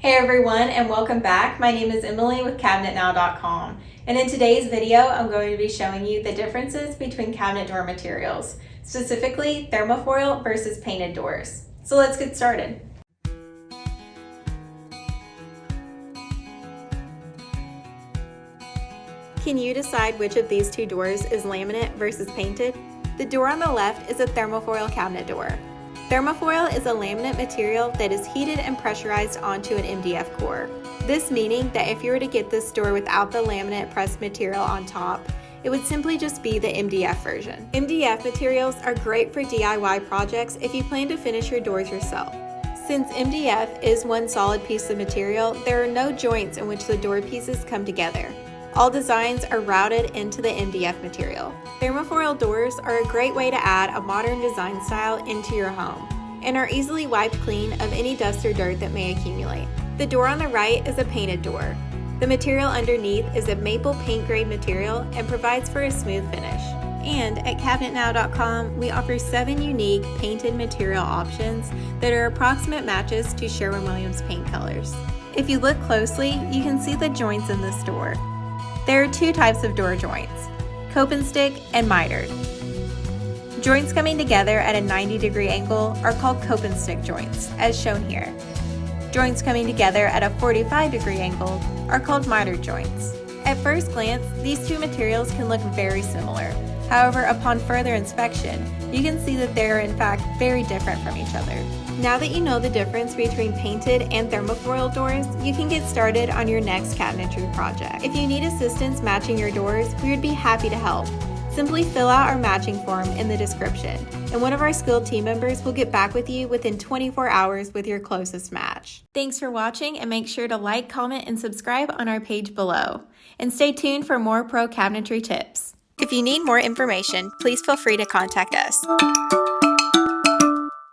Hey everyone, and welcome back. My name is Emily with CabinetNow.com, and in today's video I'm going to be showing you the differences between cabinet door materials, specifically thermofoil versus painted doors. So let's get started. Can you decide which of these two doors is laminate versus painted? The door on the left is a thermofoil cabinet door. Thermofoil is a laminate material that is heated and pressurized onto an MDF core. This meaning that if you were to get this door without the laminate pressed material on top, it would simply just be the MDF version. MDF materials are great for DIY projects if you plan to finish your doors yourself. Since MDF is one solid piece of material, there are no joints in which the door pieces come together. All designs are routed into the MDF material. Thermofoil doors are a great way to add a modern design style into your home and are easily wiped clean of any dust or dirt that may accumulate. The door on the right is a painted door. The material underneath is a maple paint grade material and provides for a smooth finish. And at CabinetNow.com, we offer 7 unique painted material options that are approximate matches to Sherwin-Williams paint colors. If you look closely, you can see the joints in this door. There are 2 types of door joints, cope and stick and mitered. Joints coming together at a 90-degree angle are called cope and stick joints, as shown here. Joints coming together at a 45-degree angle are called mitered joints. At first glance, these 2 materials can look very similar. However, upon further inspection, you can see that they are in fact very different from each other. Now that you know the difference between painted and thermofoil doors, you can get started on your next cabinetry project. If you need assistance matching your doors, we would be happy to help. Simply fill out our matching form in the description, and one of our skilled team members will get back with you within 24 hours with your closest match. Thanks for watching, and make sure to like, comment, and subscribe on our page below. And stay tuned for more pro cabinetry tips. If you need more information, please feel free to contact us.